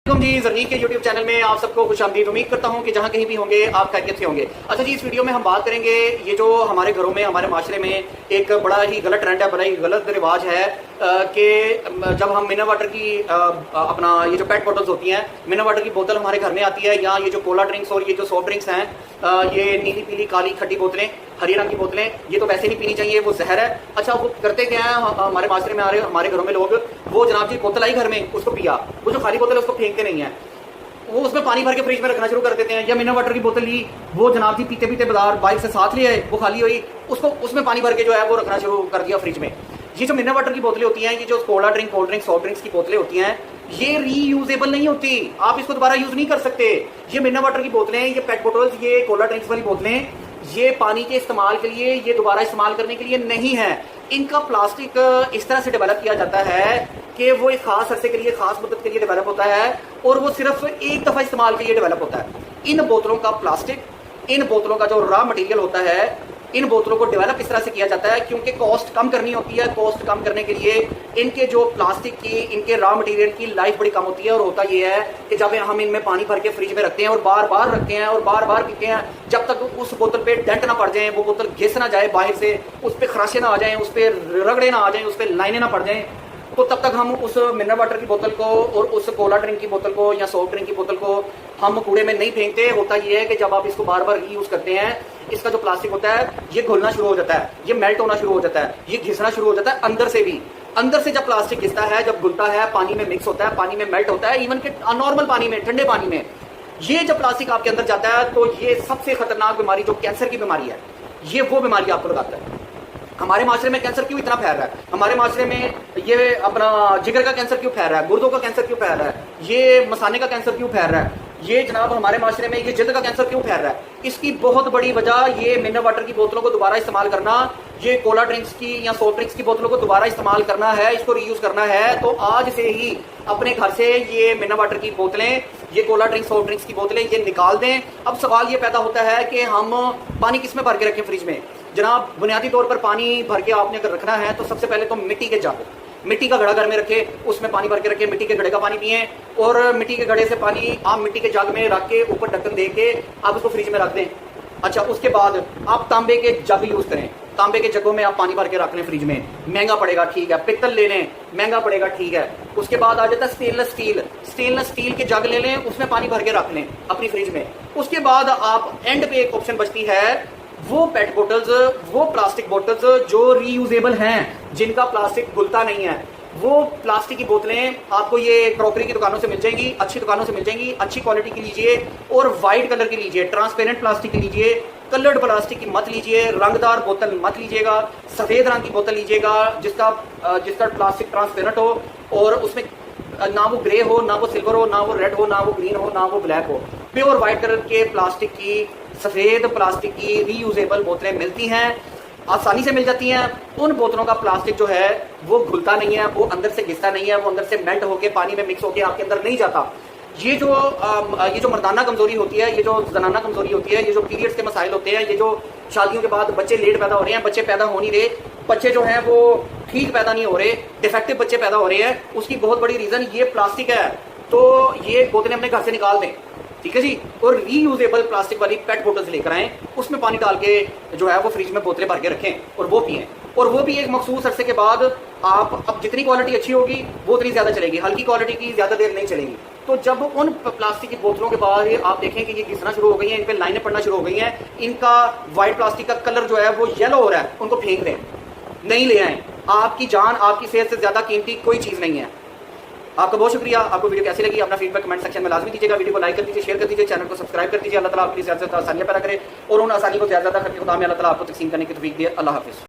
जी जरनीक के YouTube channel में आप सबको खुशामदीद। उम्मीद करता हूं कि जहां कहीं भी होंगे आप खैरियत से होंगे। अच्छा जी, इस वीडियो में हम बात करेंगे ये जो हमारे घरों में हमारे माशरे में एक बड़ा ही गलत ट्रेंड है, बड़ा ही गलत रिवाज है कि जब हम मिनरल वाटर की अपना ये जो पेट बॉटल्स होती हैं, मिनरल वाटर की बोतल हमारे घर में आती है, या ये जो कोला ड्रिंक्स और ये जो सॉफ्ट ड्रिंक्स हैं, ये नीली पीली काली खट्टी बोतलें, हरी रंग की बोतलें, ये तो वैसे नहीं पीनी चाहिए, वो जहर है। अच्छा, वो करते क्या है हमारे माशरे में हमारे घरों में लोग, वो जनाब जी बोतल आई घर में, उसको पिया, वो जो खाली बोतल है उसको फेंकते नहीं है, वो उसमें पानी भर के फ्रिज में रखना शुरू कर देते हैं। या मिनरल वाटर की बोतल ली, वो जनाब जी पीते पीते बाजार बाइक से साथ ले आए, वो खाली हुई, उसको उसमें पानी भर के जो है वो रखना शुरू कर दिया फ्रिज में। ये जो मिनरल वाटर की बोतलें होती हैं, ये जो Cola drink, cold drink, soft drinks की बोतलें होती हैं, ये रीयूजेबल नहीं होती, आप इसको दोबारा यूज नहीं कर सकते। ये मिनरल वाटर की बोतलें, ये पेट बोटल्स, ये कोला ड्रिंक्स वाली बोतलें, ये पानी के इस्तेमाल के लिए, ये दोबारा इस्तेमाल करने के लिए नहीं है। इनका प्लास्टिक इस तरह से डेवलप किया जाता है कि वो एक खास अरसे के लिए, खास मुद्दत के लिए डेवलप होता है, और वो सिर्फ एक दफा इस्तेमाल के लिए डेवलप होता है। इन बोतलों का प्लास्टिक, इन बोतलों का जो रॉ मटेरियल होता है, इन बोतलों को डेवलप इस तरह से किया जाता है क्योंकि कॉस्ट कम करनी होती है। कॉस्ट कम करने के लिए इनके जो प्लास्टिक की, इनके रॉ मटेरियल की लाइफ बड़ी कम होती है। और होता ये है कि जब हम इनमें पानी भर के फ्रिज में रखते हैं और बार बार रखते हैं और बार बार पीते हैं, जब तक उस बोतल पे डेंट ना पड़ जाए, वो बोतल घिस ना जाए बाहर से, उस पर खराशे ना आ जाए, उस पर रगड़े ना आ जाए, उस पर लाइनें ना पड़ जाए, तो तब तक हम उस मिनरल वाटर की बोतल को और उस कोला ड्रिंक की बोतल को या सॉफ्ट ड्रिंक की बोतल को हम कूड़े में नहीं फेंकते। होता यह है कि जब आप इसको बार बार रीयूज करते हैं, इसका जो प्लास्टिक होता है ये घुलना शुरू हो जाता है, ये मेल्ट होना शुरू हो जाता है, ये घिसना शुरू हो जाता है अंदर से भी। अंदर से जब प्लास्टिक घिसता है, जब घुलता है, पानी में मिक्स होता है, पानी में मेल्ट होता है, इवन के नॉर्मल पानी में, ठंडे पानी में, ये जब प्लास्टिक आपके अंदर जाता है तो ये सबसे खतरनाक बीमारी जो कैंसर की बीमारी है, ये वो बीमारी आपको लगाता है। हमारे माशरे में कैंसर क्यों इतना फैल रहा है? हमारे माशरे में ये अपना जिगर का कैंसर क्यों फैल रहा है, गुर्दों का कैंसर क्यों फैल रहा है, ये मसाने का कैंसर क्यों फैल रहा है, ये जनाब हमारे माशरे में ये जल्द का कैंसर क्यों फैल रहा है? इसकी बहुत बड़ी वजह ये मिनरल वाटर की बोतलों को दोबारा इस्तेमाल करना, ये कोला ड्रिंक्स की या सॉफ्ट ड्रिंक्स की बोतलों को दोबारा इस्तेमाल करना है, इसको रीयूज करना है। तो आज से ही अपने घर से ये मिनरल वाटर की बोतलें, ये कोला ड्रिंक्स, सॉफ्ट ड्रिंक्स की बोतलें ये निकाल दें। अब सवाल ये पैदा होता है कि हम पानी किस में भर के रखें फ्रिज में? जनाब बुनियादी तौर पर पानी भर के आपने अगर रखना है तो सबसे पहले तो मिट्टी के जग, मिट्टी का घड़ा घर में रखे, उसमें पानी भर के रखे, मिट्टी के घड़े का पानी पिए, और मिट्टी के घड़े से पानी आप मिट्टी के जग में रख के ऊपर ढक्कन दे के आप उसको फ्रिज में रख दें। अच्छा, उसके बाद आप तांबे के जग यूज करें, तांबे के जगों में आप पानी भर के रख लें फ्रिज में, महंगा पड़ेगा ठीक है। पित्तल ले लें, महंगा पड़ेगा ठीक है। उसके बाद आ जाता है स्टेनलेस स्टील, स्टेनलेस स्टील के जग ले लें, उसमें पानी भर के रख लें अपनी फ्रिज में। उसके बाद आप एंड पे एक ऑप्शन बचती है, वो पेट बोटल्स, वो प्लास्टिक बोटल्स जो रीयूजेबल हैं, जिनका प्लास्टिक घुलता नहीं है, वो प्लास्टिक की बोतलें आपको ये क्रॉकरी की दुकानों से मिल जाएंगी, अच्छी दुकानों से मिल जाएंगी। अच्छी क्वालिटी की लीजिए और वाइट कलर की लीजिए, ट्रांसपेरेंट प्लास्टिक की लीजिए, कलर्ड प्लास्टिक की मत लीजिए, रंगदार बोतल मत लीजिएगा, सफेद रंग की बोतल लीजिएगा जिसका प्लास्टिक ट्रांसपेरेंट हो और उसमें ना वो ग्रे हो, ना वो सिल्वर हो, ना वो रेड हो, ना वो ग्रीन हो, ना वो ब्लैक हो। प्योर व्हाइट कलर के प्लास्टिक की, सफेद प्लास्टिक की रीयूजेबल बोतलें मिलती हैं, आसानी से मिल जाती हैं। उन बोतलों का प्लास्टिक जो है वो घुलता नहीं है, वो अंदर से घिसता नहीं है, वो अंदर से मेल्ट होकर पानी में मिक्स होकर आपके अंदर नहीं जाता। ये जो मर्दाना कमजोरी होती है, ये जो जनाना कमजोरी होती है, ये जो पीरियड्स के मसाइल होते हैं, ये जो शादियों के बाद बच्चे लेट पैदा हो रहे हैं, बच्चे पैदा हो नहीं रहे, बच्चे जो हैं वो ठीक पैदा नहीं हो रहे, डिफेक्टिव बच्चे पैदा हो रहे हैं, उसकी बहुत बड़ी रीजन ये प्लास्टिक है। तो ये बोतलें अपने घर से निकाल दें, ठीक है जी, और रीयूजेबल प्लास्टिक वाली पेट बोतल्स लेकर आएं, उसमें पानी डाल के जो है वो फ्रिज में बोतलें भर के रखें और वो पिएं। और वो भी एक मखसूस अरसे के बाद आप, अब जितनी क्वालिटी अच्छी होगी वो उतनी ज्यादा चलेगी, हल्की क्वालिटी की ज्यादा देर नहीं चलेगी। तो जब उन प्लास्टिक की बोतलों के बाद आप देखें कि ये घिसना शुरू हो गई हैं, इन पे लाइनें पड़ना शुरू हो गई हैं, इनका व्हाइट प्लास्टिक का कलर जो है वो येलो हो रहा है, उनको फेंक दें, नहीं ले आए। आपकी जान, आपकी सेहत से ज्यादा कीमती कोई चीज नहीं है। आपका बहुत शुक्रिया। आपको वीडियो कैसी लगी अपना फीडबैक कमेंट सेक्शन में लाजमी दीजिएगा। वीडियो को लाइक कर दीजिए, शेयर कर दीजिए, चैनल को सब्सक्राइब कर दीजिए। अल्लाह ताला आपके लिए ज्यादा से ज्यादा आसानियां पैदा करे और उन आसानी को ज्यादा करके खुदा में अल्लाह ताला आपको तकसीम करने की तौफीक दे। अल्लाह हाफिज़।